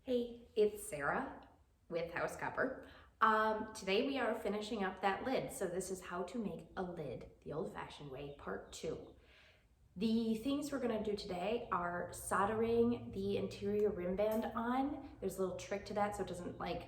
Hey, it's Sarah with House Copper. Today we are finishing up that lid. So this is how to make a lid the old-fashioned way, part 2. The things we're gonna do today are soldering the interior rim band on. There's a little trick to that so it doesn't like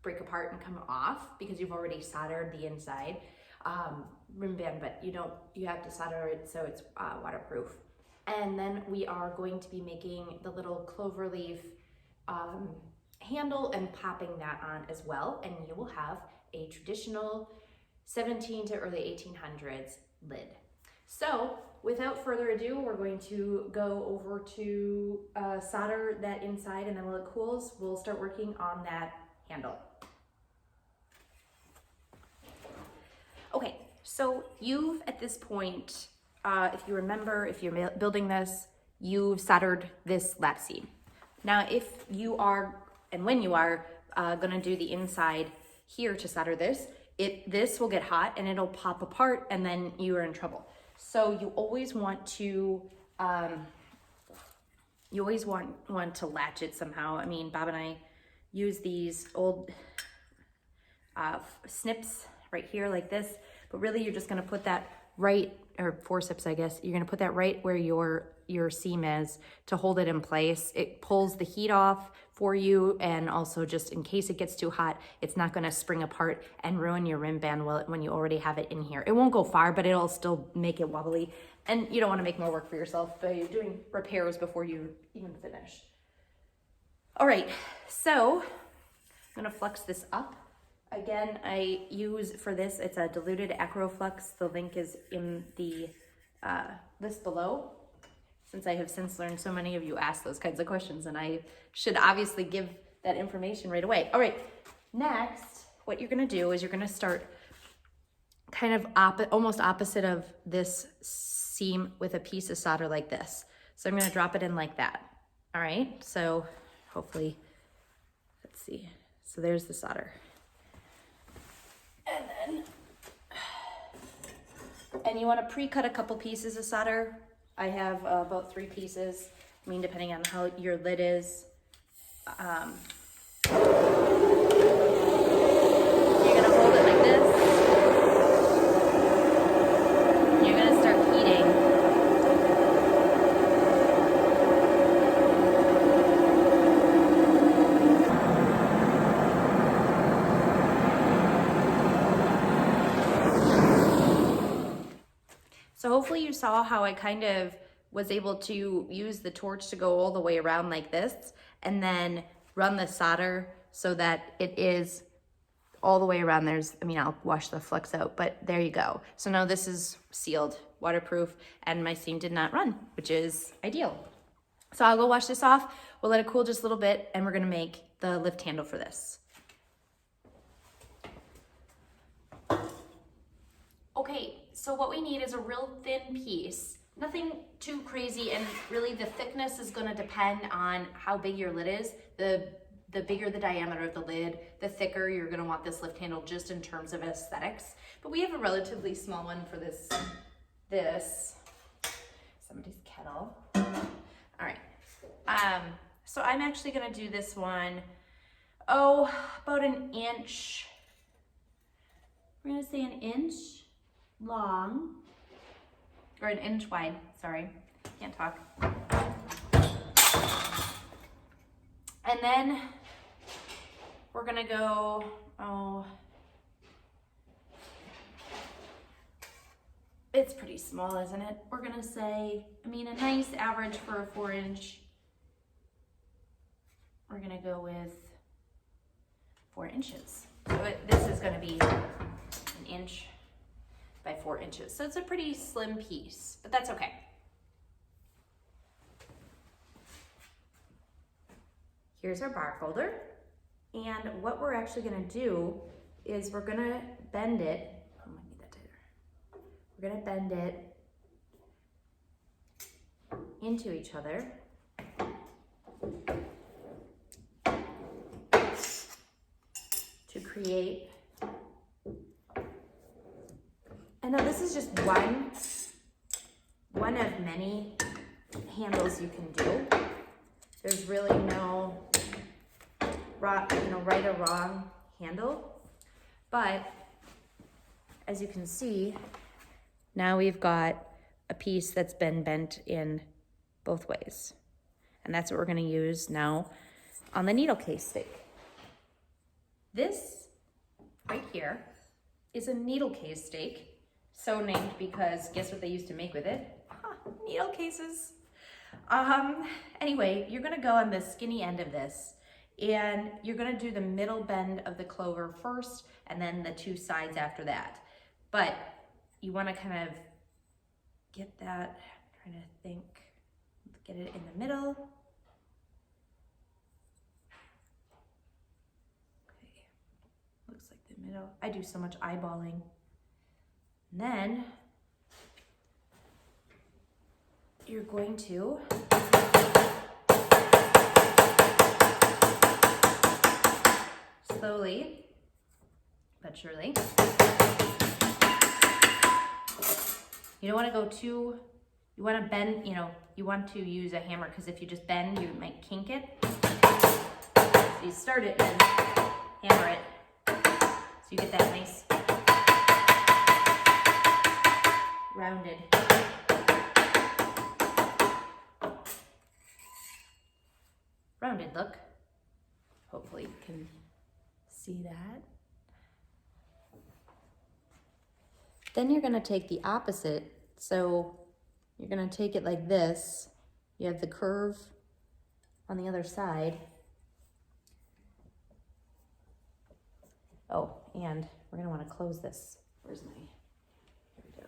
break apart and come off because you've already soldered the inside rim band, but you have to solder it so it's waterproof. And then we are going to be making the little clover leaf handle and popping that on as well, and you will have a traditional 17 to early 1800s lid. So without further ado, we're going to go over to solder that inside, and then while it cools, we'll start working on that handle. Okay, so you've at this point, if you remember, if you're building this, you've soldered this lap seam. Now, if you are, and when you are gonna do the inside here to solder this, this will get hot and it'll pop apart and then you are in trouble. So you always want to, want to latch it somehow. I mean, Bob and I use these old snips right here like this, but really you're just gonna put that right, or forceps I guess, you're gonna put that right where your seam is to hold it in place. It pulls the heat off for you, and also just in case it gets too hot, it's not gonna spring apart and ruin your rim band when you already have it in here. It won't go far, but it'll still make it wobbly, and you don't wanna make more work for yourself by doing repairs before you even finish. All right, so I'm gonna flux this up. Again, I use for this, it's a diluted Acroflux. The link is in the list below. Since I have since learned so many of you ask those kinds of questions, and I should obviously give that information right away. All right, next, what you're gonna do is you're gonna start kind of almost opposite of this seam with a piece of solder like this. So I'm gonna drop it in like that. All right, so hopefully, let's see. So there's the solder. And you want to pre-cut a couple pieces of solder. I have about 3 pieces. I mean, depending on how your lid is. You're gonna hold it like this. You're gonna start heating. So hopefully you saw how I kind of was able to use the torch to go all the way around like this and then run the solder so that it is all the way around. I'll wash the flux out, but there you go. So now this is sealed, waterproof, and my seam did not run, which is ideal. So I'll go wash this off. We'll let it cool just a little bit, and we're gonna make the lift handle for this. Okay, so what we need is a real thin piece, nothing too crazy, and really the thickness is gonna depend on how big your lid is. The bigger the diameter of the lid, the thicker you're gonna want this lift handle just in terms of aesthetics. But we have a relatively small one for this somebody's kettle. All right, so I'm actually gonna do this one, about an inch. We're gonna say an inch long, or an inch wide, sorry, can't talk. And then we're gonna go, it's pretty small, isn't it? We're gonna say, a nice average for a 4-inch, we're gonna go with 4 inches. So this is gonna be an inch by 4 inches. So it's a pretty slim piece, but that's okay. Here's our bar folder. And what we're actually gonna do is we're gonna bend it. I'm gonna need that tighter. We're gonna bend it into each other. To create, I know this is just one of many handles you can do. There's really no right or wrong handle, but as you can see, now we've got a piece that's been bent in both ways. And that's what we're gonna use now on the needle case stake. This right here is a needle case stake, so named because guess what they used to make with it? Needle cases. Anyway, you're gonna go on the skinny end of this and you're gonna do the middle bend of the clover first and then the two sides after that. But you wanna kind of get that, I'm trying to think, get it in the middle. Okay, looks like the middle. I do so much eyeballing. And then you're going to slowly but surely. You don't want to go too, you want to bend, you want to use a hammer because if you just bend, you might kink it. So you start it and hammer it so you get that nice rounded. Rounded look. Hopefully you can see that. Then you're gonna take the opposite. So you're gonna take it like this. You have the curve on the other side. Oh, and we're gonna wanna close this. Where's my, here we go.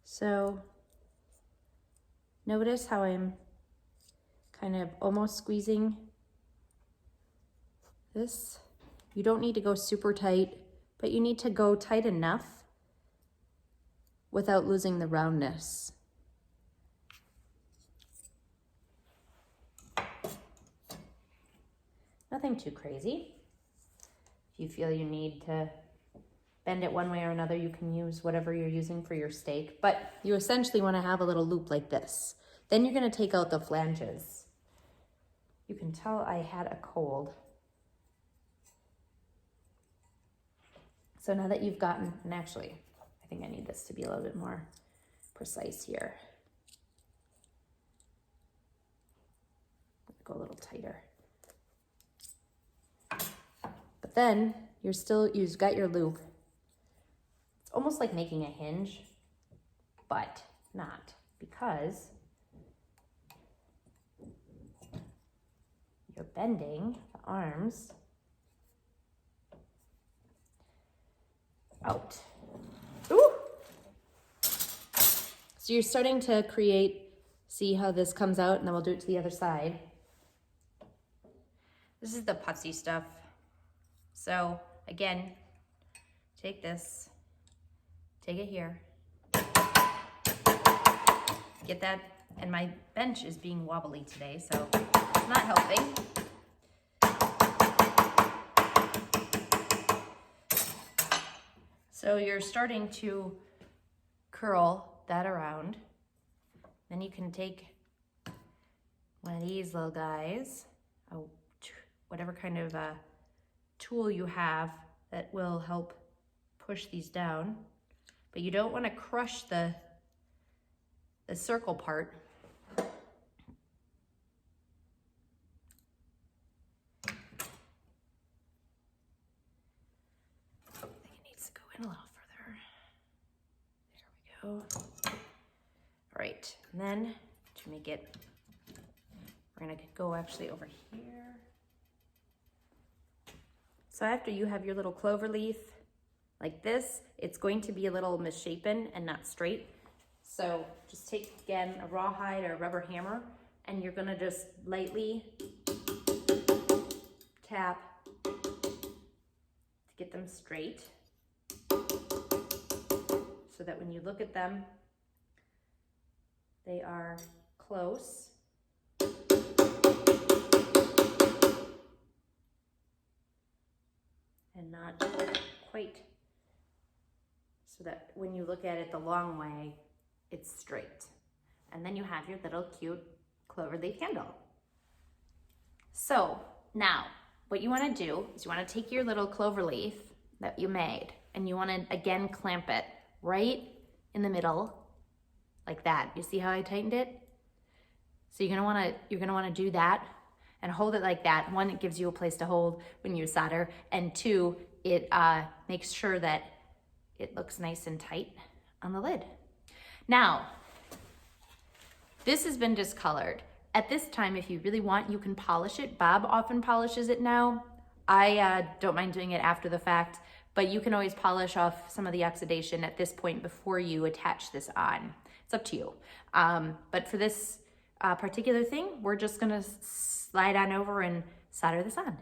So notice how I'm kind of almost squeezing this. You don't need to go super tight, but you need to go tight enough without losing the roundness. Nothing too crazy. If you feel you need to bend it one way or another, you can use whatever you're using for your stake, but you essentially want to have a little loop like this. Then you're going to take out the flanges. You can tell I had a cold. So now that you've gotten, and actually, I think I need this to be a little bit more precise here. Go a little tighter. But then you've got your loop. It's almost like making a hinge, but not, because you're bending the arms out. Ooh. So you're starting to create, see how this comes out, and then we'll do it to the other side. This is the putsy stuff. So again, take this, take it here, get that, and my bench is being wobbly today, so it's not helping. So you're starting to curl that around. Then you can take one of these little guys, whatever kind of tool you have that will help push these down. But you don't want to crush the circle part. I think it needs to go in a little further. There we go. All right, and then to make it, we're gonna go actually over here. So after you have your little clover leaf like this, it's going to be a little misshapen and not straight. So just take, again, a rawhide or a rubber hammer, and you're gonna just lightly tap to get them straight, so that when you look at them, they are close. And not quite, so that when you look at it the long way, it's straight. And then you have your little cute cloverleaf handle. So now what you want to do is you want to take your little cloverleaf that you made and you want to again clamp it right in the middle like that. You see how I tightened it? So you're gonna want to do that and hold it like that. One, it gives you a place to hold when you solder, and two, it makes sure that it looks nice and tight on the lid. Now, this has been discolored. At this time, if you really want, you can polish it. Bob often polishes it now. I don't mind doing it after the fact, but you can always polish off some of the oxidation at this point before you attach this on. It's up to you. But for this particular thing, we're just gonna slide on over and solder this on.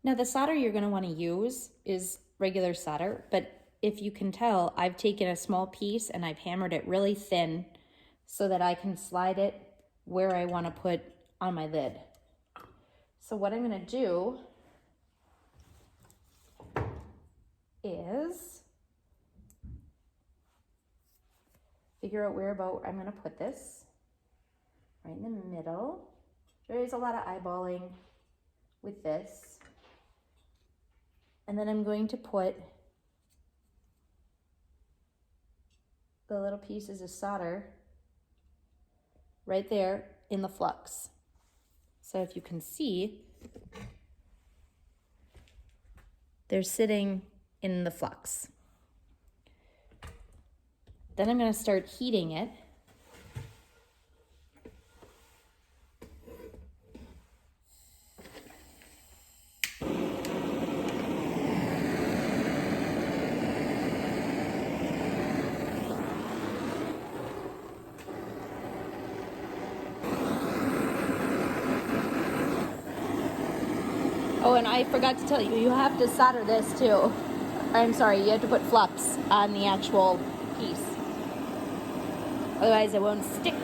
Now the solder you're gonna wanna use is regular solder, but if you can tell, I've taken a small piece and I've hammered it really thin so that I can slide it where I wanna put on my lid. So what I'm gonna do is figure out where about I'm gonna put this. Right in the middle. There's a lot of eyeballing with this. And then I'm going to put the little pieces of solder right there in the flux. So if you can see, they're sitting in the flux. Then I'm going to start heating it. Oh, and I forgot to tell you, you have to solder this too. I'm sorry, you have to put flux on the actual piece. Otherwise it won't stick.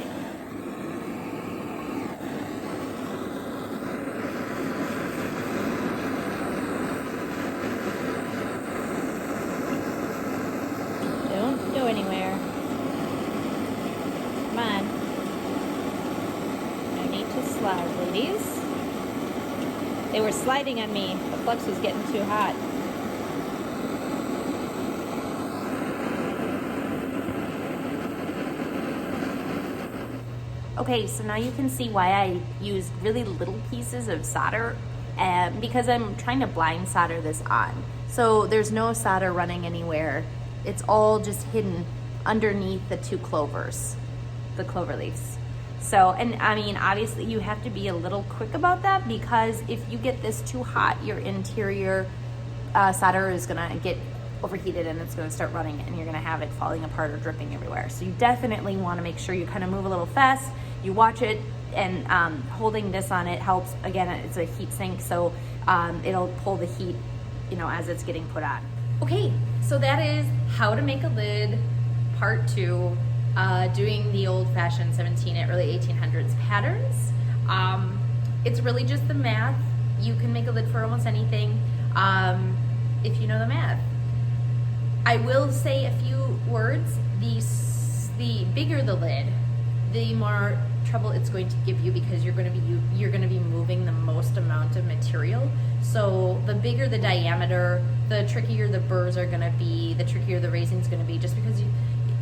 Don't go anywhere. Come on. I need to slide, ladies. They were sliding on me. The flux was getting too hot. Okay, so now you can see why I used really little pieces of solder, because I'm trying to blind solder this on. So there's no solder running anywhere. It's all just hidden underneath the two clovers, the clover leaves. So, and I mean, obviously you have to be a little quick about that, because if you get this too hot, your interior solder is gonna get overheated and it's gonna start running and you're gonna have it falling apart or dripping everywhere. So you definitely wanna make sure you kind of move a little fast, you watch it, and holding this on it helps. Again, it's a heat sink, so it'll pull the heat, you know, as it's getting put on. Okay, so that is how to make a lid, part 2. Doing the old-fashioned 17 early 1800s patterns. It's really just the math. You can make a lid for almost anything if you know the math. I will say a few words. The bigger the lid, the more trouble it's going to give you, because you're going to be moving the most amount of material. So the bigger the diameter, the trickier the burrs are going to be, the trickier the raising is going to be, just because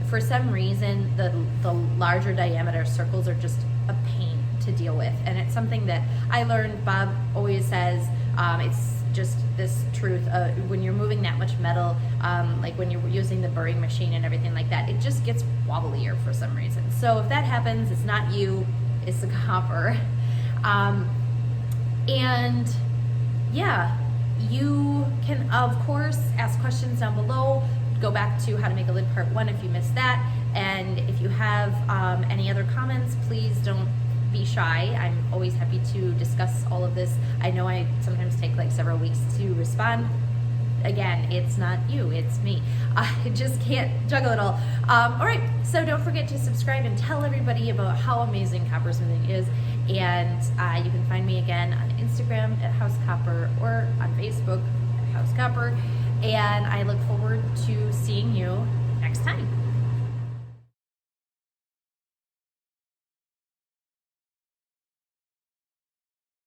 for some reason, the larger diameter circles are just a pain to deal with. And it's something that I learned. Bob always says, it's just this truth, when you're moving that much metal, like when you're using the burring machine and everything like that, it just gets wobblier for some reason. So if that happens, it's not you, it's the copper. And yeah, you can, of course, ask questions down below. Go back to how to make a lid part 1 if you missed that. And if you have any other comments, please don't be shy. I'm always happy to discuss all of this. I know I sometimes take like several weeks to respond. Again, it's not you, it's me. I just can't juggle it all. All right, so don't forget to subscribe and tell everybody about how amazing coppersmithing is. And you can find me again on Instagram at House Copper, or on Facebook at House Copper. And I look forward to seeing you next time.